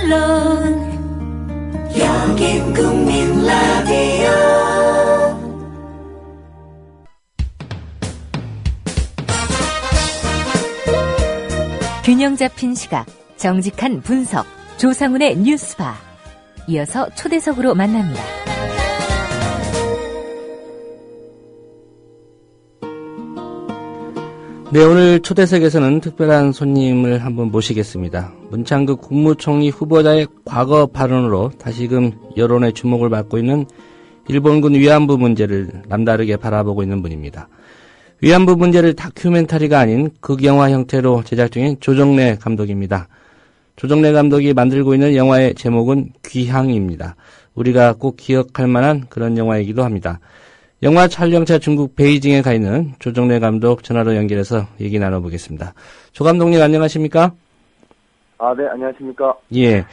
물론 여긴 국민 라디오. 균형 잡힌 시각, 정직한 분석, 조상훈의 뉴스바. 이어서 초대석으로 만납니다. 네, 오늘 초대석에서는 특별한 손님을 한번 모시겠습니다. 문창극 국무총리 후보자의 과거 발언으로 다시금 여론의 주목을 받고 있는 일본군 위안부 문제를 남다르게 바라보고 있는 분입니다. 위안부 문제를 다큐멘터리가 아닌 극영화 형태로 제작 중인 조정래 감독입니다. 조정래 감독이 만들고 있는 영화의 제목은 귀향입니다. 우리가 꼭 기억할 만한 그런 영화이기도 합니다. 영화 촬영차 중국 베이징에 가 있는 조정래 감독 전화로 연결해서 얘기 나눠보겠습니다. 조 감독님 안녕하십니까? 네, 안녕하십니까? 예.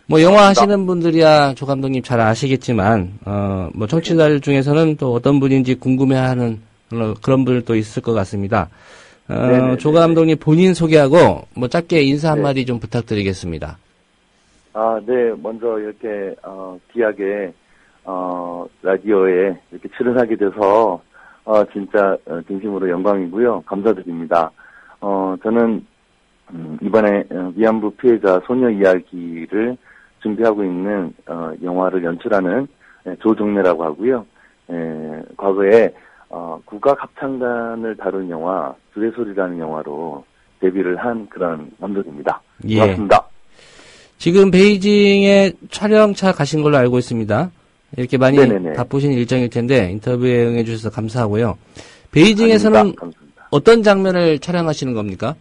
뭐 영화 하시는 분들이야 조 감독님 잘 아시겠지만, 뭐 청취자들 중에서는 또 어떤 분인지 궁금해하는 그런 분들도 있을 것 같습니다. 조 감독님 본인 소개하고 뭐 짧게 인사 한마디 좀 부탁드리겠습니다. 네, 먼저 이렇게 귀하게 라디오에 이렇게 출연하게 돼서 진짜 진심으로 영광이고요. 감사드립니다. 저는 이번에 위안부 피해자 소녀 이야기를 준비하고 있는 영화를 연출하는 조정래라고 하고요. 과거에 국악 합창단을 다룬 영화 둘의 소리라는 영화로 데뷔를 한 그런 감독입니다. 반갑습니다. 지금 베이징에 촬영차 가신 걸로 알고 있습니다. 이렇게 많이 네네네. 바쁘신 일정일 텐데 인터뷰에 응해주셔서 감사하고요. 베이징에서는 아닙니다. 감사합니다. 어떤 장면을 촬영하시는 겁니까?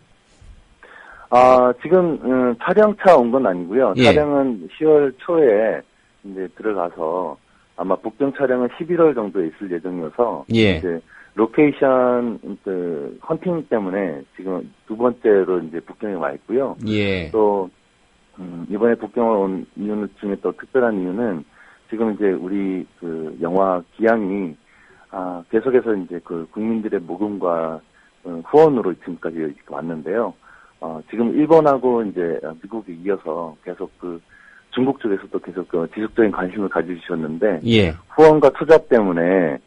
지금 촬영차 온 건 아니고요. 예. 촬영은 10월 초에 이제 들어가서 아마 북경 촬영은 11월 정도에 있을 예정이어서 예. 이제 로케이션 헌팅 때문에 지금 두 번째로 이제 북경에 와 있고요. 예. 또 이번에 북경을 온 이유 중에 또 특별한 이유는 지금 이제 우리 그 영화 기향이 계속해서 이제 그 국민들의 모금과 후원으로 지금까지 왔는데요. 지금 일본하고 이제 미국에 이어서 계속 그 중국 쪽에서도 계속 그 지속적인 관심을 가져주셨는데 예. 후원과 투자 때문에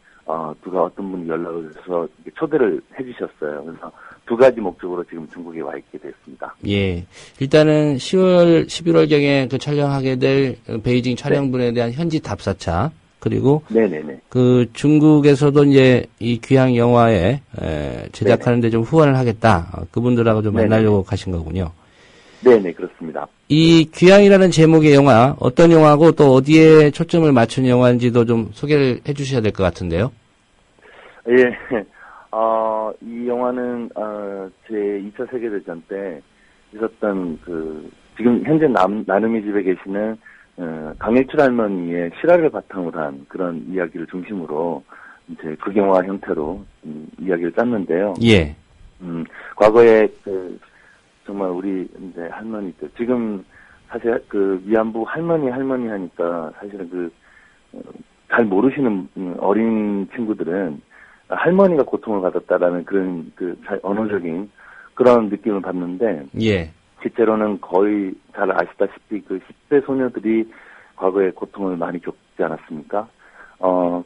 누가 어떤 분이 연락을 해서 초대를 해주셨어요. 그래서 두 가지 목적으로 지금 중국에 와 있게 됐습니다. 예. 일단은 10월, 11월경에 그 촬영하게 될 베이징 촬영분에 대한 현지 답사차, 그리고 네네네. 그 중국에서도 이제 이 귀향 영화에 제작하는데 좀 후원을 하겠다. 그분들하고 좀 만나려고 네네. 가신 거군요. 네네, 그렇습니다. 이 귀향이라는 제목의 영화, 어떤 영화고 또 어디에 초점을 맞춘 영화인지도 좀 소개를 해 주셔야 될 것 같은데요. 예. 이 영화는, 제 2차 세계대전 때 있었던 지금 현재 나눔이 집에 계시는, 강일출 할머니의 실화를 바탕으로 한 그런 이야기를 중심으로 이제 극영화 형태로 이야기를 짰는데요. 예. 과거에 정말 우리 이제 할머니들, 지금 사실 위안부 할머니 하니까 사실은 잘 모르시는 어린 친구들은 할머니가 고통을 받았다라는 그런 언어적인 그런 느낌을 받는데, 예. 실제로는 거의 잘 아시다시피 10대 소녀들이 과거에 고통을 많이 겪지 않았습니까?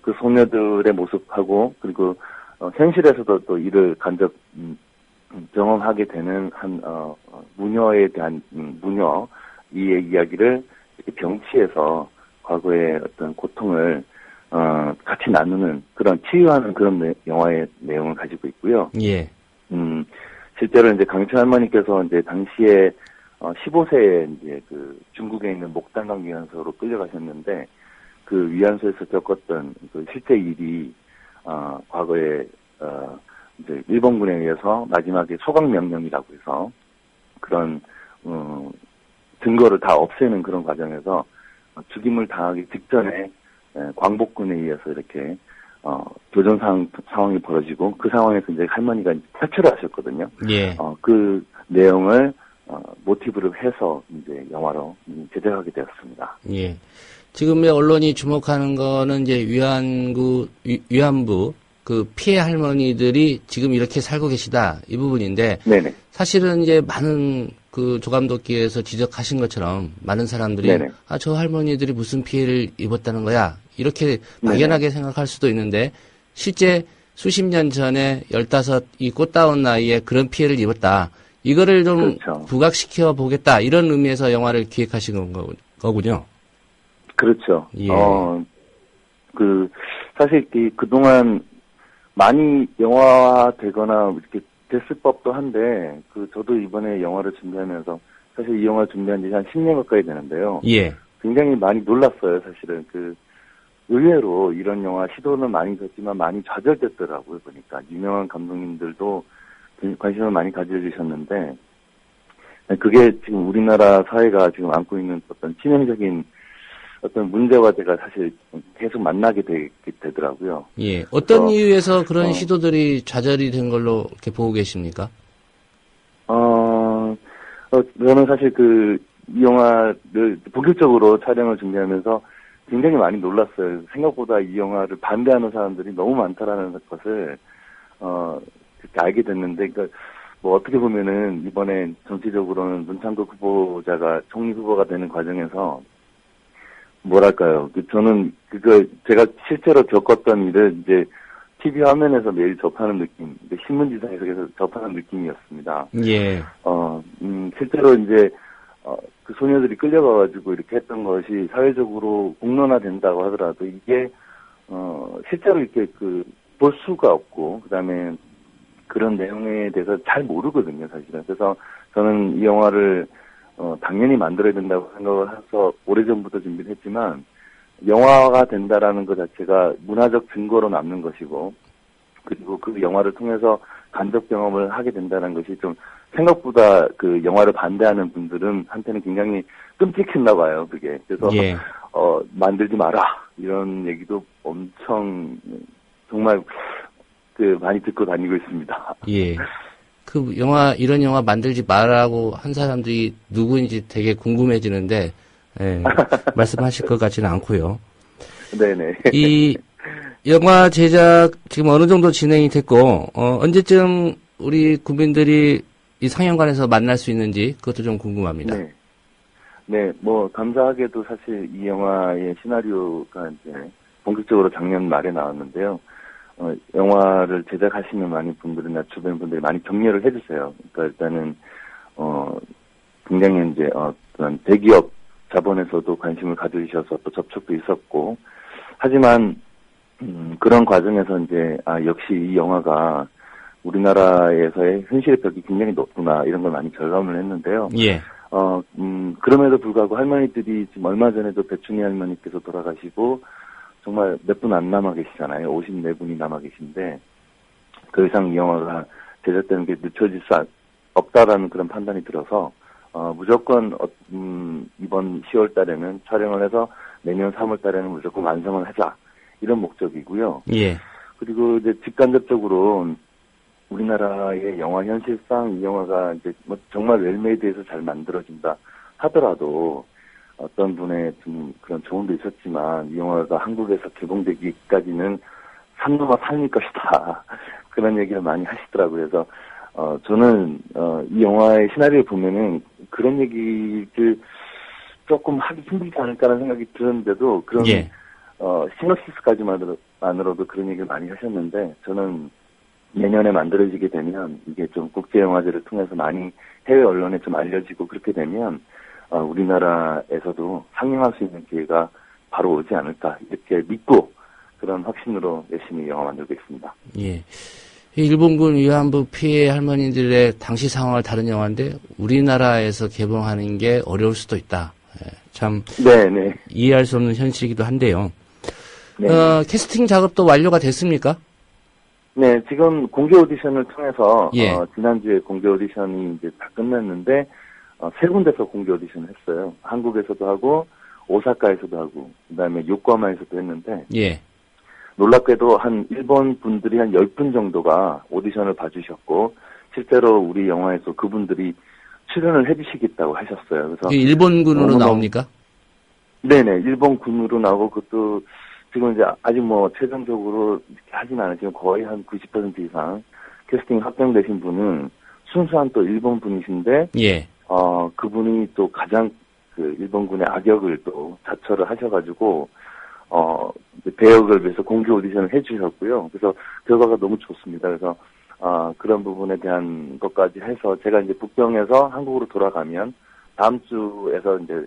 그 소녀들의 모습하고, 그리고, 현실에서도 또 이를 간접, 경험하게 되는 무녀에 대한, 무녀, 이 이야기를 이렇게 병치해서 과거의 어떤 고통을, 같이 나누는 그런 치유하는 그런 영화의 내용을 가지고 있고요. 예. 실제로 이제 강철 할머니께서 이제 당시에 15세에 이제 중국에 있는 목단강 위안소로 끌려가셨는데 그 위안소에서 겪었던 그 실제 일이 과거에 이제 일본군에 의해서 마지막에 소강 명령이라고 해서 그런 증거를 다 없애는 그런 과정에서 죽임을 당하기 직전에 광복군에 의해서 이렇게 교전 상황이 벌어지고 그 상황에서 이제 할머니가 탈출을 하셨거든요. 예. 그 내용을 모티브로 해서 이제 영화로 제작하게 되었습니다. 예. 지금의 언론이 주목하는 거는 이제 위안부 그 피해 할머니들이 지금 이렇게 살고 계시다 이 부분인데 네네. 사실은 이제 많은 그 조감독께서 지적하신 것처럼 많은 사람들이 네네. 저 할머니들이 무슨 피해를 입었다는 거야. 이렇게 막연하게 생각할 수도 있는데 실제 수십 년 전에 15 이 꽃다운 나이에 그런 피해를 입었다. 이거를 좀 그렇죠. 부각시켜 보겠다. 이런 의미에서 영화를 기획하신 거군요. 그렇죠. 예. 사실 그동안 많이 영화되거나 이렇게 됐을 법도 한데, 저도 이번에 영화를 준비하면서, 사실 이 영화 준비한 지 한 10년 가까이 되는데요. 예. 굉장히 많이 놀랐어요, 사실은. 의외로 이런 영화 시도는 많이 있었지만 많이 좌절됐더라고요, 보니까. 유명한 감독님들도 관심을 많이 가져주셨는데, 그게 지금 우리나라 사회가 지금 안고 있는 어떤 치명적인 어떤 문제와 제가 사실 계속 만나게 되더라고요. 예. 어떤 그래서, 이유에서 그런 시도들이 좌절이 된 걸로 이렇게 보고 계십니까? 저는 사실 이 영화를 본격적으로 촬영을 준비하면서 굉장히 많이 놀랐어요. 생각보다 이 영화를 반대하는 사람들이 너무 많다라는 것을, 그렇게 알게 됐는데, 어떻게 보면은 이번에 정치적으로는 문창극 후보자가 총리 후보가 되는 과정에서 뭐랄까요. 저는 제가 실제로 겪었던 일을 이제 TV 화면에서 매일 접하는 느낌, 신문지상에서 계속 접하는 느낌이었습니다. 예. 실제로 이제, 그 소녀들이 끌려가가지고 이렇게 했던 것이 사회적으로 공론화된다고 하더라도 이게, 실제로 이렇게 볼 수가 없고, 그 다음에 그런 내용에 대해서 잘 모르거든요, 사실은. 그래서 저는 이 영화를 당연히 만들어야 된다고 생각을 해서 오래전부터 준비를 했지만, 영화가 된다라는 것 자체가 문화적 증거로 남는 것이고, 그리고 그 영화를 통해서 간접 경험을 하게 된다는 것이 좀 생각보다 영화를 반대하는 한테는 굉장히 끔찍했나 봐요, 그게. 그래서, 예. 만들지 마라. 이런 얘기도 엄청, 정말, 많이 듣고 다니고 있습니다. 예. 이런 영화 만들지 말라고 한 사람들이 누구인지 되게 궁금해지는데, 예, 말씀하실 것 같지는 않고요. 네네. 이 영화 제작 지금 어느 정도 진행이 됐고, 언제쯤 우리 국민들이 이 상영관에서 만날 수 있는지 그것도 좀 궁금합니다. 네. 네, 감사하게도 사실 이 영화의 시나리오가 이제 본격적으로 작년 말에 나왔는데요. 영화를 제작하시는 많은 분들이나 주변 분들이 많이 격려를 해주세요. 그러니까 일단은, 굉장히 이제, 어떤 대기업 자본에서도 관심을 가져주셔서 또 접촉도 있었고, 하지만, 그런 과정에서 이제, 역시 이 영화가 우리나라에서의 현실의 벽이 굉장히 높구나, 이런 걸 많이 절감을 했는데요. 예. 그럼에도 불구하고 할머니들이 지금 얼마 전에도 배춘희 할머니께서 돌아가시고, 정말 몇 분 안 남아 계시잖아요. 54분이 남아 계신데, 더 이상 이 영화가 제작되는 게 늦춰질 수 없다라는 그런 판단이 들어서, 무조건, 이번 10월 달에는 촬영을 해서 내년 3월 달에는 무조건 완성을 하자. 이런 목적이고요. 예. 그리고 이제 직간접적으로 우리나라의 영화 현실상 이 영화가 이제 정말 웰메이드해서 잘 만들어진다 하더라도 어떤 분의 좀 그런 조언도 있었지만 이 영화가 한국에서 개봉되기까지는 산 넘어 산일 것이다. 그런 얘기를 많이 하시더라고요. 그래서 저는 이 영화의 시나리오를 보면은 그런 얘기를 조금 하기 힘들지 않을까라는 생각이 들었는데도 그런 예. 시놉시스까지만으로도 그런 얘기를 많이 하셨는데 저는 내년에 만들어지게 되면 이게 좀 국제영화제를 통해서 많이 해외 언론에 좀 알려지고 그렇게 되면 우리나라에서도 상영할 수 있는 기회가 바로 오지 않을까 이렇게 믿고 그런 확신으로 열심히 영화 만들고 있습니다. 예. 일본군 위안부 피해 할머니들의 당시 상황을 다룬 영화인데 우리나라에서 개봉하는 게 어려울 수도 있다. 참 네네. 이해할 수 없는 현실이기도 한데요. 네. 캐스팅 작업도 완료가 됐습니까? 네, 지금 공개 오디션을 통해서 예. 지난주에 공개 오디션이 이제 다 끝났는데 세 군데서 공개 오디션을 했어요. 한국에서도 하고 오사카에서도 하고 그다음에 요코하마에서도 했는데 예. 놀랍게도 한 일본 분들이 한 10분 정도가 오디션을 봐주셨고 실제로 우리 영화에서 그분들이 출연을 해주시겠다고 하셨어요. 그래서 일본군으로 나옵니까? 네네, 일본군으로 나오고 그것도 지금 이제 아직 최종적으로 하진 않았지만 거의 한 90% 이상 캐스팅 합병되신 분은 순수한 또 일본 분이신데 예. 그분이 또 가장 그 일본군의 악역을 또 자처를 하셔가지고, 배역을 위해서 공개 오디션을 해주셨고요. 그래서 결과가 너무 좋습니다. 그래서, 그런 부분에 대한 것까지 해서 제가 이제 북경에서 한국으로 돌아가면 다음 주에서 이제,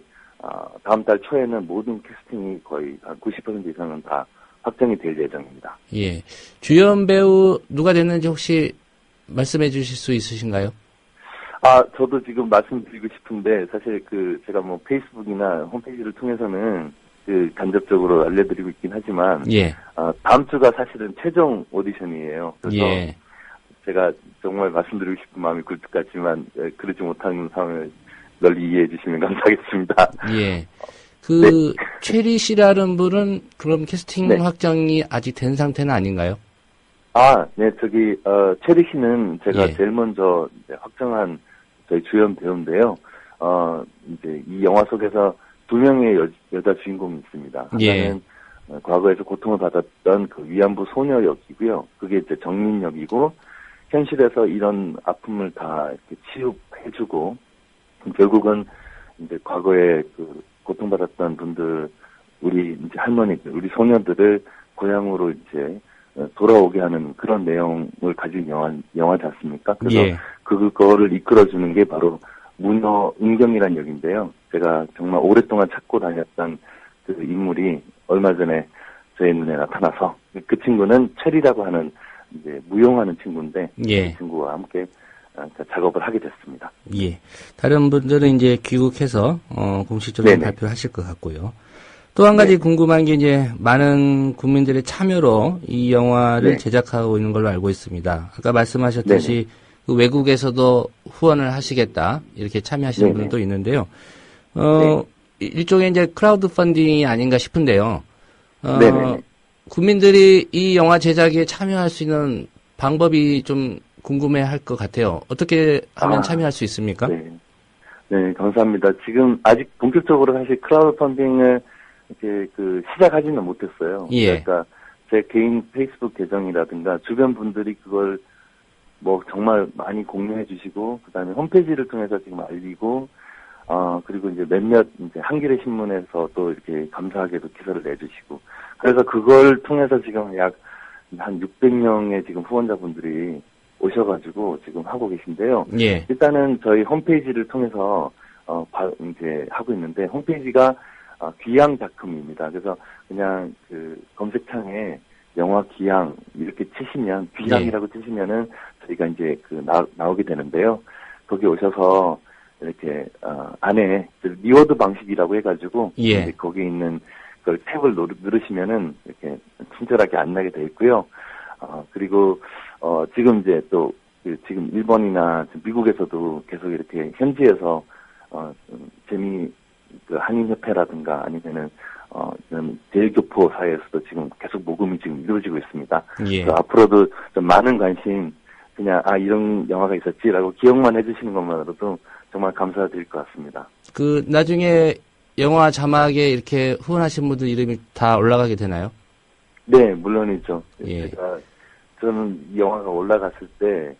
다음 달 초에는 모든 캐스팅이 거의 한 90% 이상은 다 확정이 될 예정입니다. 예. 주연 배우 누가 됐는지 혹시 말씀해 주실 수 있으신가요? 저도 지금 말씀드리고 싶은데, 사실 제가 뭐 페이스북이나 홈페이지를 통해서는 간접적으로 알려드리고 있긴 하지만, 예. 다음 주가 사실은 최종 오디션이에요. 그래서 예. 제가 정말 말씀드리고 싶은 마음이 굴뚝 같지만, 그러지 못하는 상황을 널리 이해해 주시면 감사하겠습니다. 예. 네. 최리 씨라는 분은 그럼 캐스팅 네. 확정이 아직 된 상태는 아닌가요? 네, 최리 씨는 제가 예. 제일 먼저 이제 확정한 저희 주연 배우인데요. 이제 이 영화 속에서 2명의 여자 주인공이 있습니다. 예. 하나는 과거에서 고통을 받았던 그 위안부 소녀 역이고요. 그게 이제 정민 역이고, 현실에서 이런 아픔을 다 이렇게 치유해주고, 결국은 이제 과거에 고통받았던 분들, 우리 이제 할머니들, 우리 소녀들을 고향으로 이제 돌아오게 하는 그런 내용을 가진 영화지 않습니까? 그래서 예. 그거를 이끌어주는 게 바로 무녀 은경이라는 역인데요. 제가 정말 오랫동안 찾고 다녔던 그 인물이 얼마 전에 저의 눈에 나타나서, 그 친구는 체리라고 하는 이제 무용하는 친구인데, 예. 그 친구와 함께 작업을 하게 됐습니다. 예. 다른 분들은 이제 귀국해서, 공식적으로 네네. 발표를 하실 것 같고요. 또 한 가지 네. 궁금한 게 이제 많은 국민들의 참여로 이 영화를 네. 제작하고 있는 걸로 알고 있습니다. 아까 말씀하셨듯이 그 외국에서도 후원을 하시겠다, 이렇게 참여하시는 네네. 분도 있는데요. 네. 일종의 이제 크라우드 펀딩이 아닌가 싶은데요. 네네. 국민들이 이 영화 제작에 참여할 수 있는 방법이 좀 궁금해 할 것 같아요. 어떻게 하면 참여할 수 있습니까? 네. 네, 감사합니다. 지금 아직 본격적으로 사실 크라우드 펀딩을 이렇게 시작하지는 못했어요. 예. 그러니까 제 개인 페이스북 계정이라든가 주변 분들이 그걸 뭐 정말 많이 공유해 주시고, 그 다음에 홈페이지를 통해서 지금 알리고, 그리고 이제 몇몇 이제 한겨레 신문에서 또 이렇게 감사하게도 기사를 내주시고, 그래서 그걸 통해서 지금 약 한 600명의 지금 후원자분들이 오셔가지고 지금 하고 계신데요. 예. 일단은 저희 홈페이지를 통해서 이제 하고 있는데, 홈페이지가 귀향 작품입니다. 그래서 그냥 검색창에 영화 귀향 이렇게 치시면, 귀향이라고 치시면은 저희가 이제 나오게 되는데요. 거기 오셔서 이렇게 안에 리워드 방식이라고 해가지고, 예. 이제 거기 있는 그 탭을 누르시면은 이렇게 친절하게 안내하게 되어 있고요. 그리고 지금 이제 또 지금 일본이나 미국에서도 계속 이렇게 현지에서 한인협회라든가 아니면은 제일교포 사이에서도 지금 계속 모금이 지금 이루어지고 있습니다. 예. 그래서 앞으로도 좀 많은 관심, 그냥 이런 영화가 있었지라고 기억만 해주시는 것만으로도 정말 감사드릴 것 같습니다. 나중에 영화 자막에 이렇게 후원하신 분들 이름이 다 올라가게 되나요? 네, 물론이죠. 예. 저는 이 영화가 올라갔을 때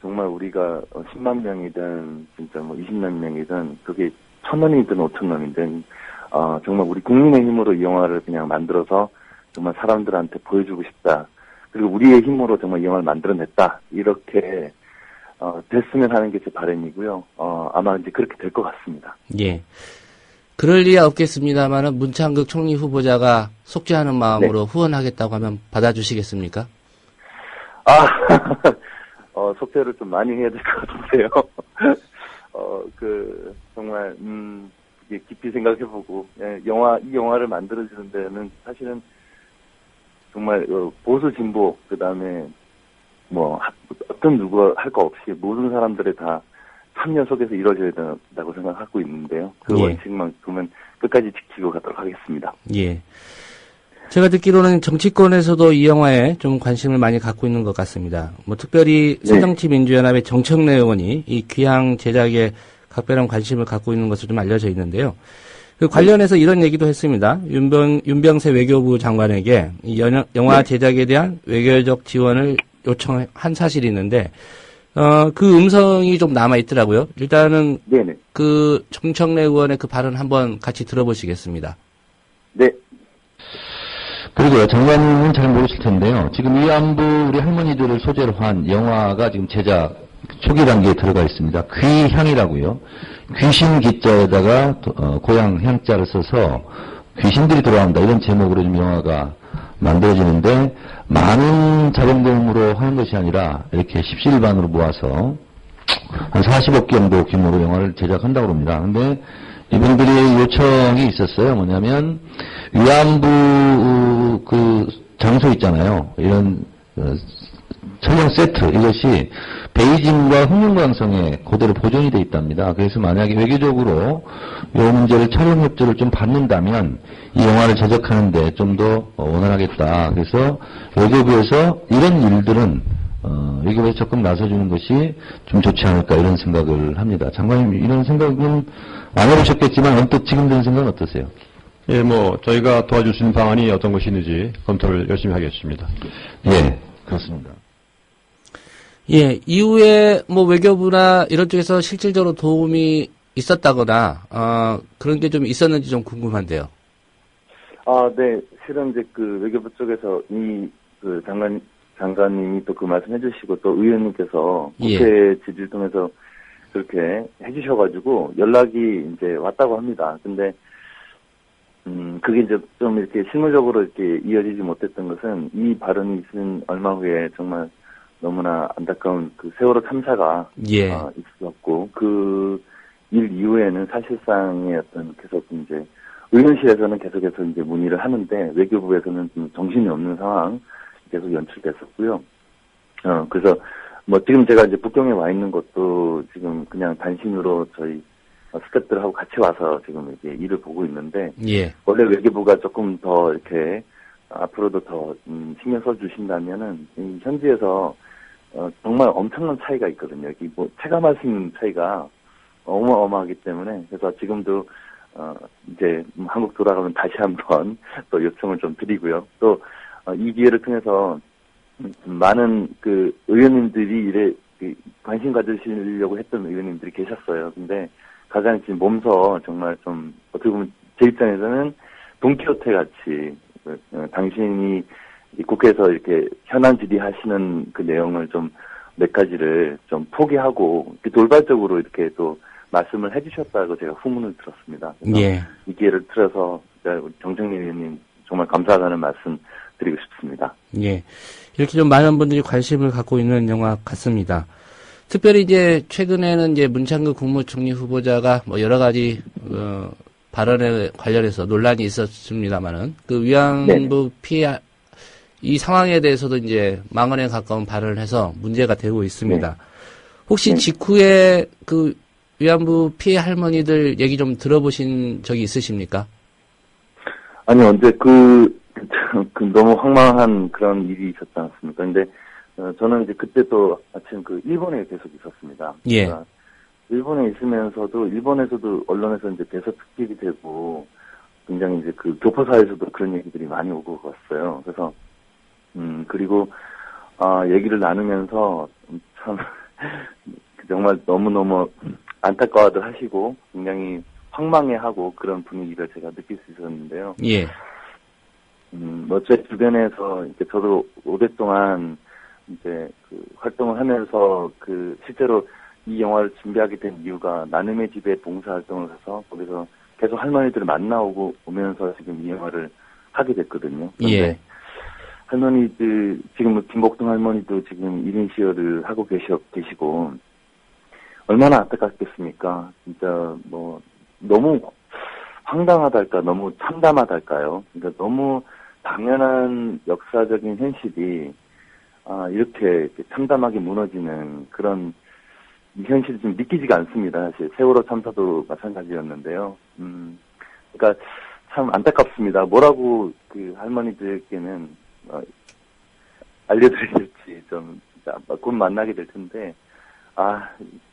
정말 우리가 10만 명이든 진짜 뭐 20만 명이든 그게 1,000원이든 5,000원이든 정말 우리 국민의 힘으로 이 영화를 그냥 만들어서 정말 사람들한테 보여주고 싶다. 그리고 우리의 힘으로 정말 이 영화를 만들어냈다. 이렇게 됐으면 하는 게 제 바람이고요. 아마 이제 그렇게 될 것 같습니다. 예. 그럴 리야 없겠습니다만은 문창극 총리 후보자가 속죄하는 마음으로 후원하겠다고 하면 받아주시겠습니까? 속죄를 좀 많이 해야 될 것 같은데요. 정말, 이게 깊이 생각해보고, 이 영화를 만들어주는 데는 사실은 정말, 보수 진보, 그 다음에, 어떤 누가 할 거 없이 모든 사람들의 다 참여 속에서 이루어져야 된다고 생각하고 있는데요. 그 예. 원칙만큼은 끝까지 지키고 가도록 하겠습니다. 예. 제가 듣기로는 정치권에서도 이 영화에 좀 관심을 많이 갖고 있는 것 같습니다. 특별히 새정치민주연합의 정청래 의원이 이 귀향 제작에 각별한 관심을 갖고 있는 것으로 좀 알려져 있는데요. 그 관련해서 이런 얘기도 했습니다. 윤병세 외교부 장관에게 이 영화 제작에 대한 외교적 지원을 요청한 사실이 있는데, 그 음성이 좀 남아있더라고요. 일단은, 네네. 그, 정청래 의원의 그 발언 한번 같이 들어보시겠습니다. 네. 그리고요, 장관님은 잘 모르실 텐데요. 지금 위안부 우리 할머니들을 소재로 한 영화가 지금 제작 초기 단계에 들어가 있습니다. 귀향이라고요. 귀신 기자에다가 고향 향자를 써서 귀신들이 돌아온다 이런 제목으로 지금 영화가 만들어지는데 많은 자본금으로 하는 것이 아니라 이렇게 십시일반으로 모아서 한 40억 정도 규모로 영화를 제작한다고 합니다. 근데 이분들이 요청이 있었어요. 뭐냐면 위안부 그 장소 있잖아요. 이런 촬영 세트 이것이 베이징과 흑룡강성에 그대로 보존이 돼 있답니다. 그래서 만약에 외교적으로 이 문제를 촬영 협조를 좀 받는다면 이 영화를 제작하는데 좀 더 원활하겠다. 그래서 외교부에서 이런 일들은 외교부에서 적극 나서주는 것이 좀 좋지 않을까 이런 생각을 합니다. 장관님 이런 생각은 안 해보셨겠지만 언뜻 지금 드는 생각은 어떠세요? 예, 저희가 도와줄 수 있는 방안이 어떤 것이 있는지 검토를 열심히 하겠습니다. 예, 그렇습니다. 예, 이후에 외교부나 이런 쪽에서 실질적으로 도움이 있었다거나, 그런 게 좀 있었는지 좀 궁금한데요. 네. 실은 이제 그 외교부 쪽에서 그 장관님이 또 그 말씀 해주시고 또 의원님께서 국회 질의를 통해서 그렇게 해주셔가지고 연락이 이제 왔다고 합니다. 근데, 그게 이제 좀 이렇게 실무적으로 이렇게 이어지지 못했던 것은 이 발언이 있은 얼마 후에 정말 너무나 안타까운 그 세월호 참사가 있었고 그 일 이후에는 사실상의 어떤 계속 이제 의원실에서는 계속해서 이제 문의를 하는데 외교부에서는 좀 정신이 없는 상황 계속 연출됐었고요. 그래서 지금 제가 이제 북경에 와 있는 것도 지금 그냥 단신으로 저희 스태프들하고 같이 와서 지금 이제 일을 보고 있는데 원래 외교부가 조금 더 이렇게 앞으로도 더 신경 써 주신다면은 이 현지에서 정말 엄청난 차이가 있거든요. 여기 체감할 수 있는 차이가 어마어마하기 때문에 그래서 지금도 이제 한국 돌아가면 다시 한번 또 요청을 좀 드리고요. 또 이 기회를 통해서 많은 그 의원님들이 이래 관심 가지시려고 했던 의원님들이 계셨어요. 근데 가장 지금 몸서 정말 좀 어떻게 보면 제 입장에서는 돈키호테 같이 당신이 국회에서 이렇게 현안 질의하시는 그 내용을 좀 몇 가지를 좀 포기하고 돌발적으로 이렇게 또 말씀을 해주셨다고 제가 후문을 들었습니다. 그래서 이 기회를 들어서 정청래 의원님 정말 감사하다는 말씀 드리고 싶습니다. 예, 이렇게 좀 많은 분들이 관심을 갖고 있는 영화 같습니다. 특별히 이제 최근에는 이제 문창극 국무총리 후보자가 여러 가지 발언에 관련해서 논란이 있었습니다만은 그 위안부 피해 이 상황에 대해서도 이제 망언에 가까운 발언을 해서 문제가 되고 있습니다. 혹시 직후에 그 위안부 피해 할머니들 얘기 좀 들어보신 적이 있으십니까? 아니, 언제 너무 황망한 그런 일이 있었지 않습니까? 근데, 저는 이제 그때 또 아침 일본에 계속 있었습니다. 그러니까 일본에 있으면서도, 일본에서도 언론에서 이제 대서 특집이 되고, 굉장히 이제 교포사에서도 그런 얘기들이 많이 오고 갔어요. 그래서, 그리고, 얘기를 나누면서 참, 정말 너무너무 안타까워들 하시고, 굉장히 황망해하고 그런 분위기를 제가 느낄 수 있었는데요. 제 주변에서 이제 저도 오랫동안 이제 활동을 하면서 실제로 이 영화를 준비하게 된 이유가 나눔의 집에 봉사활동을 해서 거기서 계속 할머니들을 만나오고 오면서 지금 이 영화를 하게 됐거든요. 그런데 할머니들, 지금 김복동 할머니도 지금 1인 시여를 하고 계시고, 얼마나 안타깝겠습니까? 진짜 너무 황당하달까, 너무 참담하달까요? 그러니까 너무 당연한 역사적인 현실이, 이렇게 참담하게 무너지는 그런 현실이 좀 믿기지가 않습니다. 사실 세월호 참사도 마찬가지였는데요. 그러니까 참 안타깝습니다. 뭐라고 할머니들에게는 알려드려야 될지 좀 곧 만나게 될 텐데,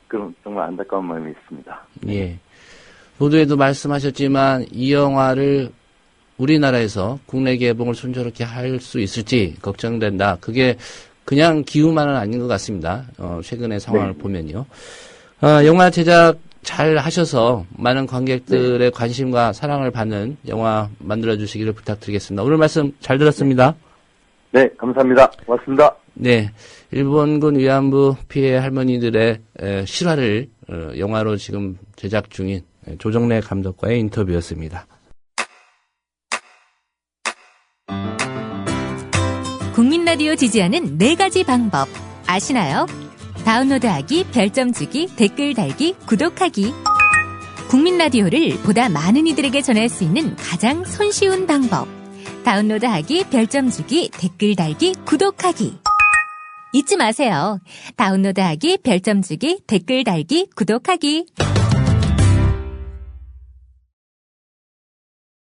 그럼 정말 안타까운 마음이 있습니다. 예. 보도에도 말씀하셨지만 이 영화를 우리나라에서 국내 개봉을 순조롭게 할 수 있을지 걱정된다. 그게 그냥 기후만은 아닌 것 같습니다. 최근의 상황을 보면요. 영화 제작 잘 하셔서 많은 관객들의 관심과 사랑을 받는 영화 만들어주시기를 부탁드리겠습니다. 오늘 말씀 잘 들었습니다. 네, 감사합니다. 고맙습니다. 네, 일본군 위안부 피해 할머니들의 실화를 영화로 지금 제작 중인 조정래 감독과의 인터뷰였습니다. 국민 라디오 지지하는 4가지 방법 아시나요? 다운로드하기, 별점 주기, 댓글 달기, 구독하기. 국민 라디오를 보다 많은 이들에게 전할 수 있는 가장 손쉬운 방법. 다운로드하기, 별점 주기, 댓글 달기, 구독하기. 잊지 마세요. 다운로드하기, 별점 주기, 댓글 달기, 구독하기.